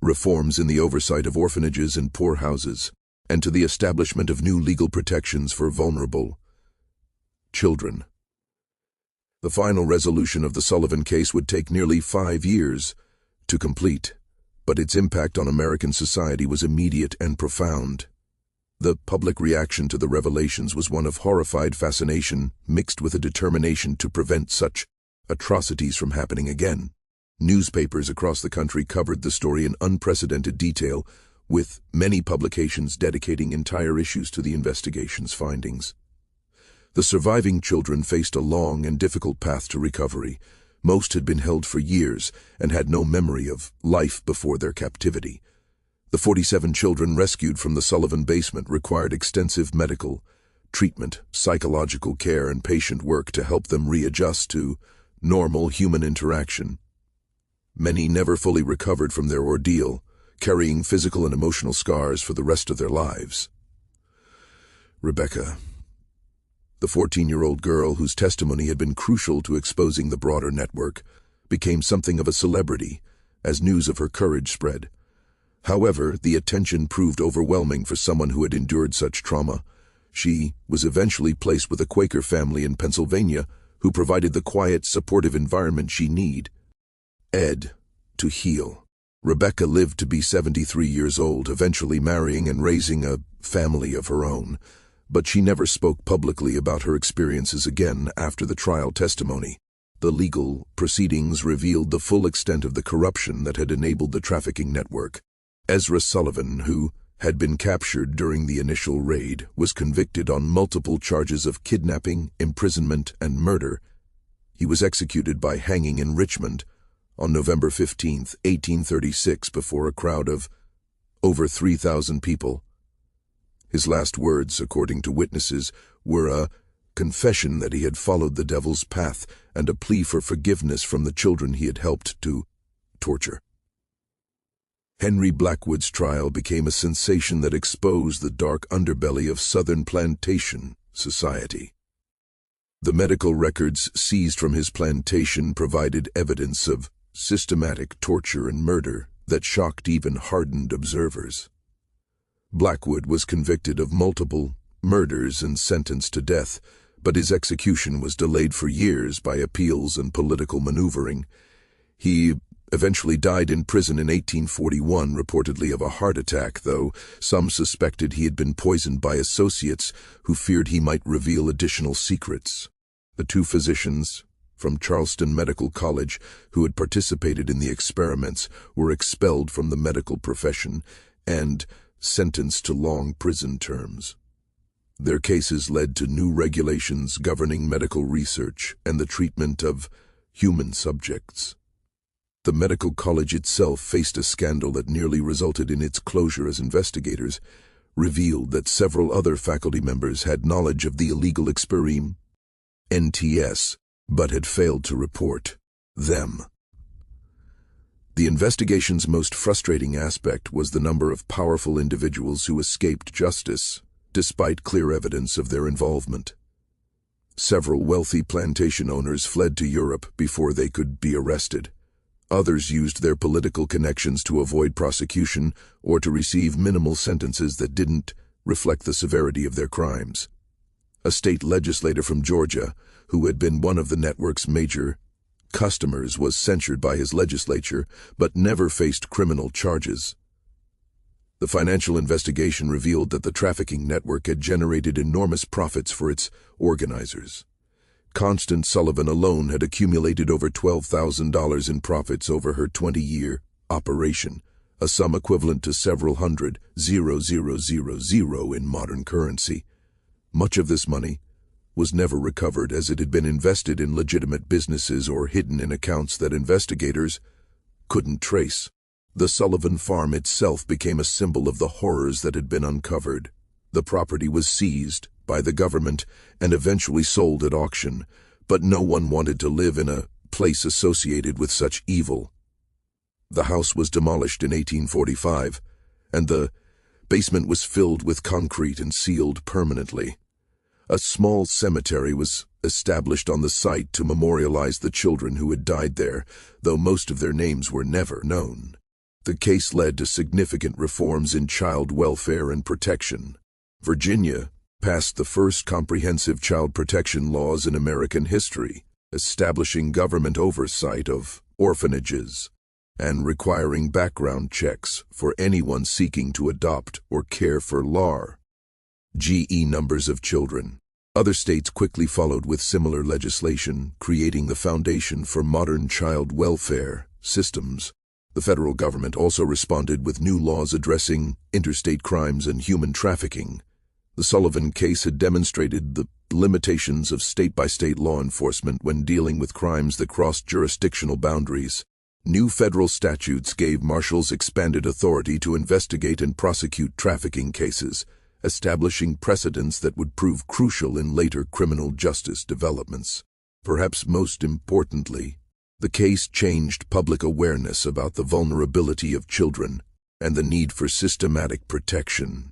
reforms in the oversight of orphanages and poorhouses, and to the establishment of new legal protections for vulnerable children. The final resolution of the Sullivan case would take nearly 5 years to complete, but its impact on American society was immediate and profound. The public reaction to the revelations was one of horrified fascination mixed with a determination to prevent such atrocities from happening again. Newspapers across the country covered the story in unprecedented detail, with many publications dedicating entire issues to the investigation's findings. The surviving children faced a long and difficult path to recovery. Most had been held for years and had no memory of life before their captivity. The 47 children rescued from the Sullivan basement required extensive medical treatment, psychological care, and patient work to help them readjust to normal human interaction. Many never fully recovered from their ordeal, carrying physical and emotional scars for the rest of their lives. Rebecca, the 14-year-old girl whose testimony had been crucial to exposing the broader network, became something of a celebrity as news of her courage spread. However, the attention proved overwhelming for someone who had endured such trauma. She was eventually placed with a Quaker family in Pennsylvania who provided the quiet, supportive environment she needed to heal. Rebecca lived to be 73 years old, eventually marrying and raising a family of her own, but she never spoke publicly about her experiences again after the trial testimony. The legal proceedings revealed the full extent of the corruption that had enabled the trafficking network. Ezra Sullivan, who had been captured during the initial raid, was convicted on multiple charges of kidnapping, imprisonment, and murder. He was executed by hanging in Richmond on November 15, 1836, before a crowd of over 3,000 people. His last words, according to witnesses, were a confession that he had followed the devil's path and a plea for forgiveness from the children he had helped to torture. Henry Blackwood's trial became a sensation that exposed the dark underbelly of Southern plantation society. The medical records seized from his plantation provided evidence of systematic torture and murder that shocked even hardened observers. Blackwood was convicted of multiple murders and sentenced to death, but his execution was delayed for years by appeals and political maneuvering. He eventually died in prison in 1841, reportedly of a heart attack, though some suspected he had been poisoned by associates who feared he might reveal additional secrets. The 2 physicians from Charleston Medical College who had participated in the experiments were expelled from the medical profession and sentenced to long prison terms. Their cases led to new regulations governing medical research and the treatment of human subjects. The medical college itself faced a scandal that nearly resulted in its closure as investigators revealed that several other faculty members had knowledge of the illegal experiment, NTS, but had failed to report them. The investigation's most frustrating aspect was the number of powerful individuals who escaped justice, despite clear evidence of their involvement. Several wealthy plantation owners fled to Europe before they could be arrested. Others used their political connections to avoid prosecution or to receive minimal sentences that didn't reflect the severity of their crimes. A state legislator from Georgia, who had been one of the network's major customers, was censured by his legislature but never faced criminal charges. The financial investigation revealed that the trafficking network had generated enormous profits for its organizers. Constance Sullivan alone had accumulated over $12,000 in profits over her 20-year operation, a sum equivalent to several hundred $0,000 in modern currency. Much of this money was never recovered, as it had been invested in legitimate businesses or hidden in accounts that investigators couldn't trace. The Sullivan farm itself became a symbol of the horrors that had been uncovered. The property was seized by the government and eventually sold at auction, but no one wanted to live in a place associated with such evil. The house was demolished in 1845, and the basement was filled with concrete and sealed permanently. A small cemetery was established on the site to memorialize the children who had died there, though most of their names were never known. The case led to significant reforms in child welfare and protection. Virginia passed the first comprehensive child protection laws in American history, establishing government oversight of orphanages and requiring background checks for anyone seeking to adopt or care for large numbers of children. Other states quickly followed with similar legislation, creating the foundation for modern child welfare systems. The federal government also responded with new laws addressing interstate crimes and human trafficking. The Sullivan case had demonstrated the limitations of state-by-state law enforcement when dealing with crimes that crossed jurisdictional boundaries. New federal statutes gave marshals expanded authority to investigate and prosecute trafficking cases, establishing precedents that would prove crucial in later criminal justice developments. Perhaps most importantly, the case changed public awareness about the vulnerability of children and the need for systematic protection.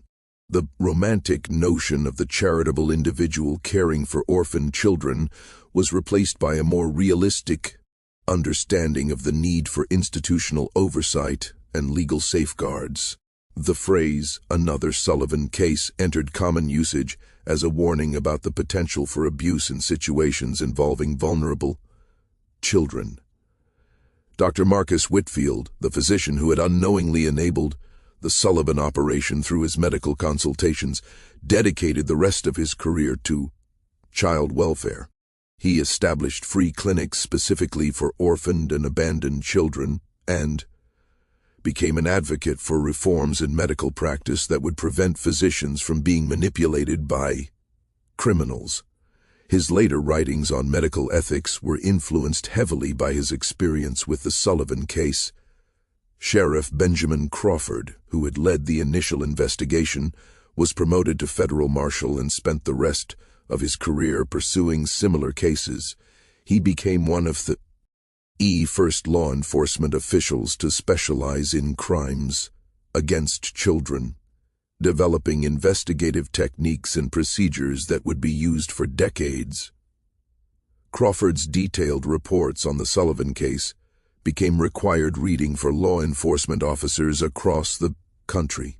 The romantic notion of the charitable individual caring for orphaned children was replaced by a more realistic understanding of the need for institutional oversight and legal safeguards. The phrase, "another Sullivan case," entered common usage as a warning about the potential for abuse in situations involving vulnerable children. Dr. Marcus Whitfield, the physician who had unknowingly enabled the Sullivan operation through his medical consultations, dedicated the rest of his career to child welfare. He established free clinics specifically for orphaned and abandoned children and became an advocate for reforms in medical practice that would prevent physicians from being manipulated by criminals. His later writings on medical ethics were influenced heavily by his experience with the Sullivan case. Sheriff Benjamin Crawford, who had led the initial investigation, was promoted to federal marshal and spent the rest of his career pursuing similar cases. He became one of the first law enforcement officials to specialize in crimes against children, developing investigative techniques and procedures that would be used for decades. Crawford's detailed reports on the Sullivan case became required reading for law enforcement officers across the country.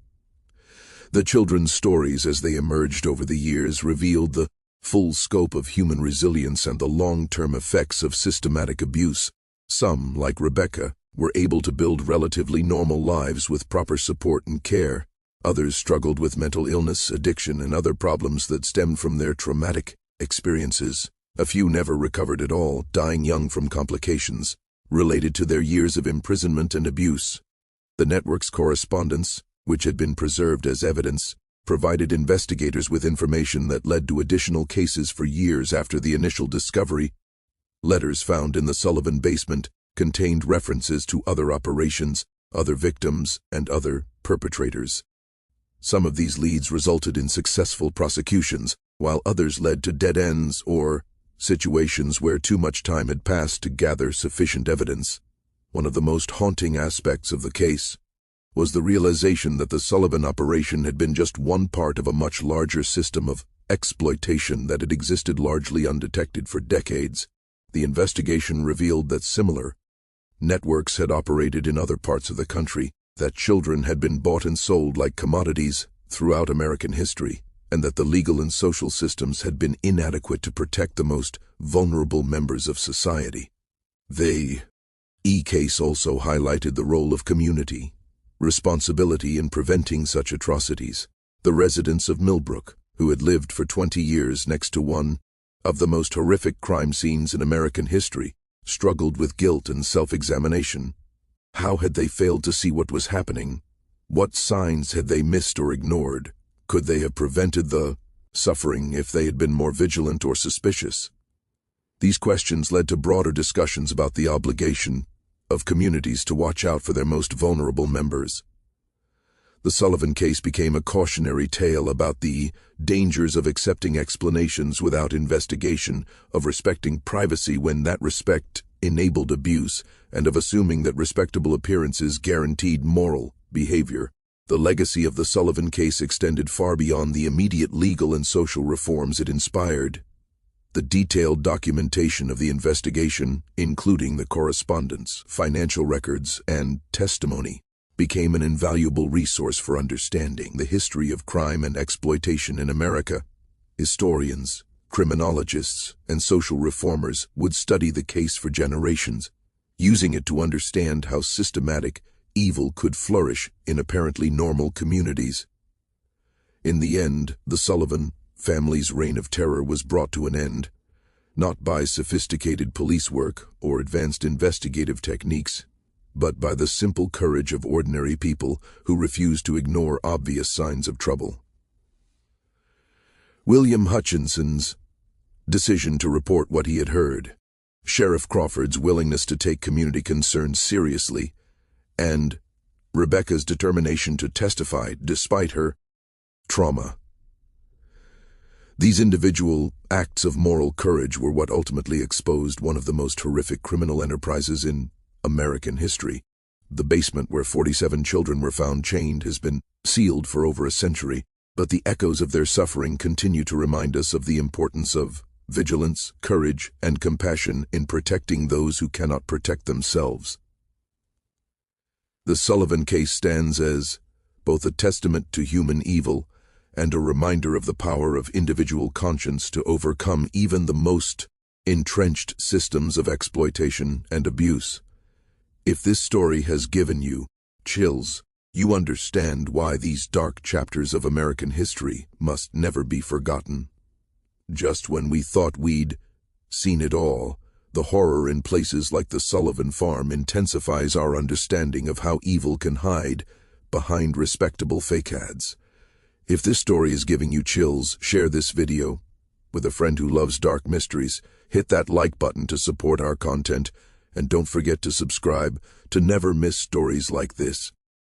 The children's stories as they emerged over the years revealed the full scope of human resilience and the long-term effects of systematic abuse. Some, like Rebecca, were able to build relatively normal lives with proper support and care. Others struggled with mental illness, addiction, and other problems that stemmed from their traumatic experiences. A few never recovered at all, dying young from complications related to their years of imprisonment and abuse. The network's correspondence, which had been preserved as evidence, provided investigators with information that led to additional cases for years after the initial discovery. Letters found in the Sullivan basement contained references to other operations, other victims, and other perpetrators. Some of these leads resulted in successful prosecutions, while others led to dead ends or situations where too much time had passed to gather sufficient evidence. One of the most haunting aspects of the case was the realization that the Sullivan operation had been just one part of a much larger system of exploitation that had existed largely undetected for decades. The investigation revealed that similar networks had operated in other parts of the country, that children had been bought and sold like commodities throughout American history, and that the legal and social systems had been inadequate to protect the most vulnerable members of society. The case also highlighted the role of community responsibility in preventing such atrocities. The residents of Millbrook, who had lived for 20 years next to one of the most horrific crime scenes in American history, struggled with guilt and self-examination. How had they failed to see what was happening? What signs had they missed or ignored? Could they have prevented the suffering if they had been more vigilant or suspicious? These questions led to broader discussions about the obligation of communities to watch out for their most vulnerable members. The Sullivan case became a cautionary tale about the dangers of accepting explanations without investigation, of respecting privacy when that respect enabled abuse, and of assuming that respectable appearances guaranteed moral behavior. The legacy of the Sullivan case extended far beyond the immediate legal and social reforms it inspired. The detailed documentation of the investigation, including the correspondence, financial records, and testimony, became an invaluable resource for understanding the history of crime and exploitation in America. Historians, criminologists, and social reformers would study the case for generations, using it to understand how systematic evil could flourish in apparently normal communities. In the end, the Sullivan family's reign of terror was brought to an end, not by sophisticated police work or advanced investigative techniques, but by the simple courage of ordinary people who refused to ignore obvious signs of trouble. William Hutchinson's decision to report what he had heard, Sheriff Crawford's willingness to take community concerns seriously, and Rebecca's determination to testify despite her trauma. These individual acts of moral courage were what ultimately exposed one of the most horrific criminal enterprises in American history. The basement where 47 children were found chained has been sealed for over a century, but the echoes of their suffering continue to remind us of the importance of vigilance, courage, and compassion in protecting those who cannot protect themselves. The Sullivan case stands as both a testament to human evil and a reminder of the power of individual conscience to overcome even the most entrenched systems of exploitation and abuse. If this story has given you chills, you understand why these dark chapters of American history must never be forgotten. Just when we thought we'd seen it all, the horror in places like the Sullivan farm intensifies our understanding of how evil can hide behind respectable facades. If this story is giving you chills, share this video with a friend who loves dark mysteries. Hit that like button to support our content, and don't forget to subscribe to never miss stories like this.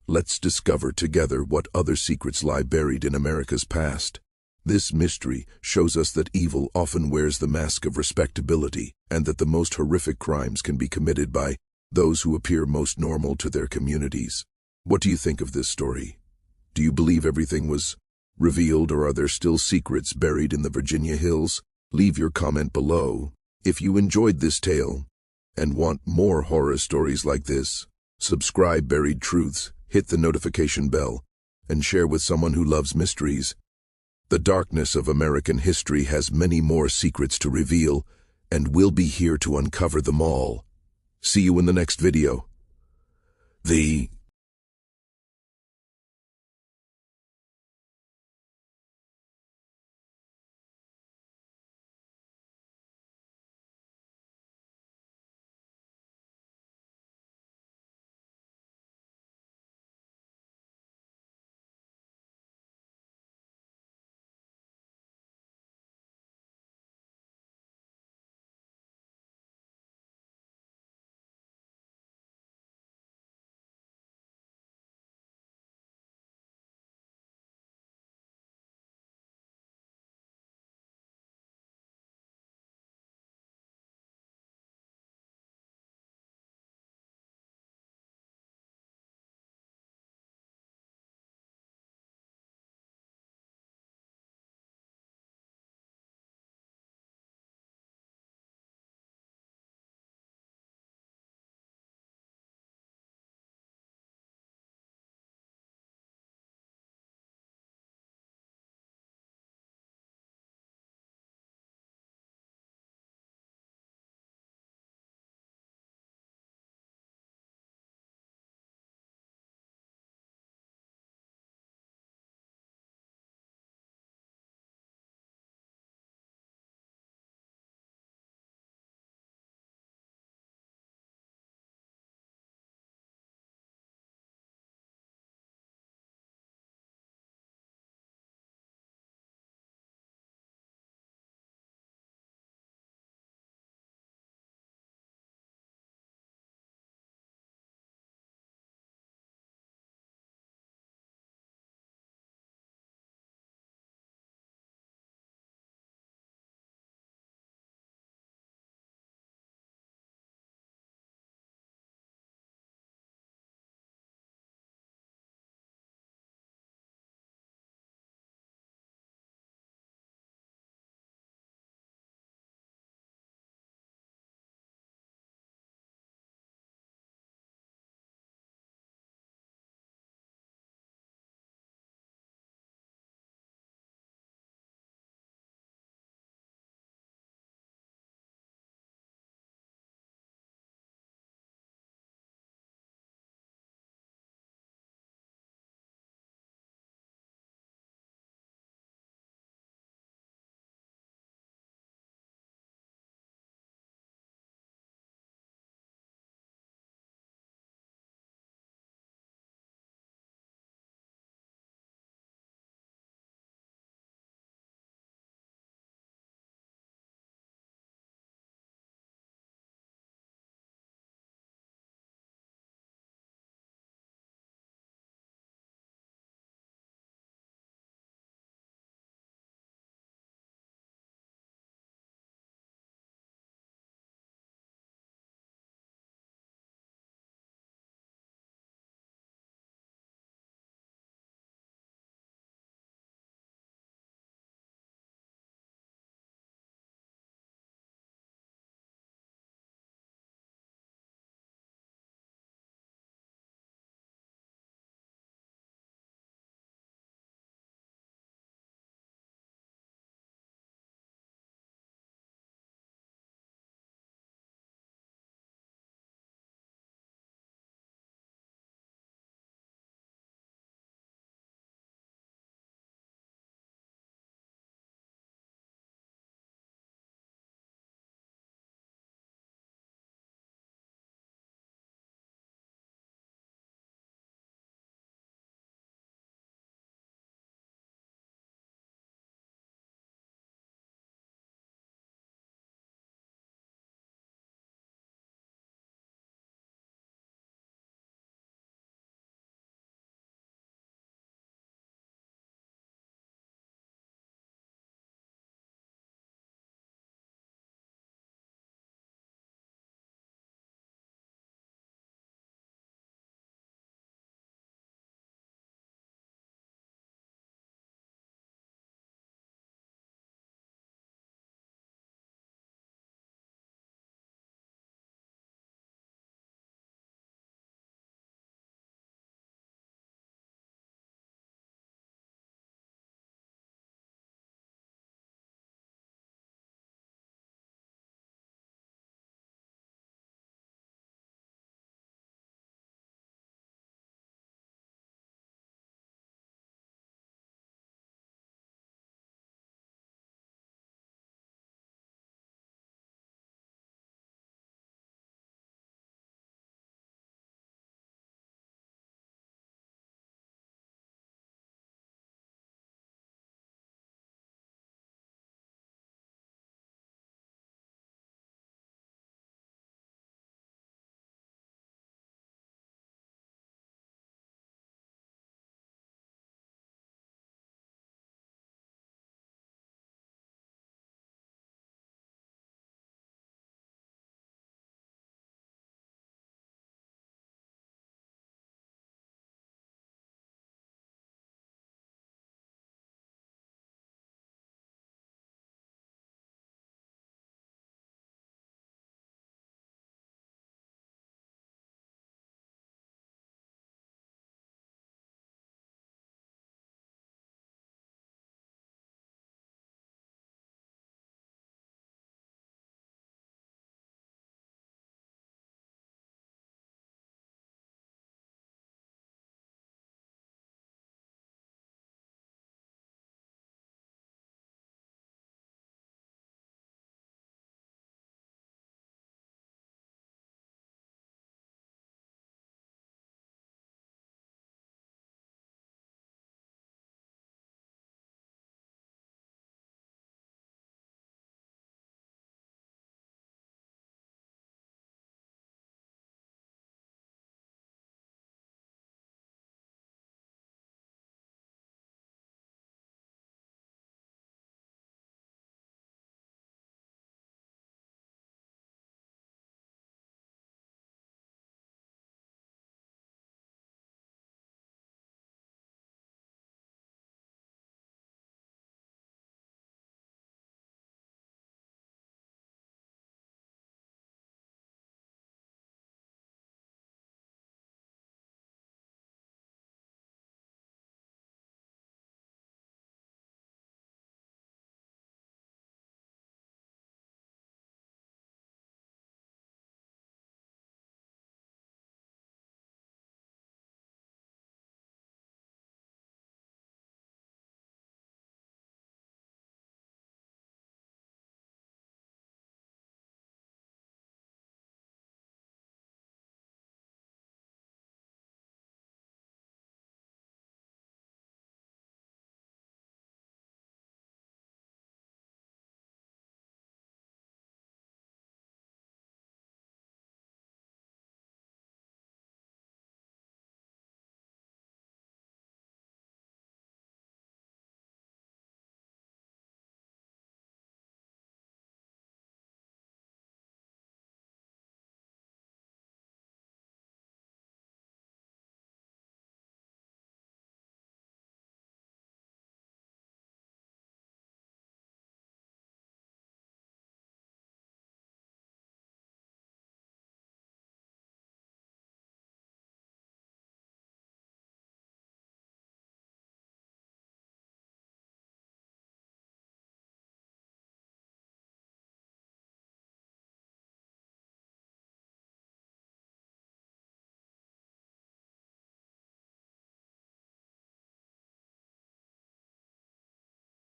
Let's discover together what other secrets lie buried in America's past. This mystery shows us that evil often wears the mask of respectability, and that the most horrific crimes can be committed by those who appear most normal to their communities. What do you think of this story? Do you believe everything was revealed, or are there still secrets buried in the Virginia hills? Leave your comment below. If you enjoyed this tale and want more horror stories like this, subscribe Buried Truths, hit the notification bell, and share with someone who loves mysteries. The darkness of American history has many more secrets to reveal, and we'll be here to uncover them all. See you in the next video. The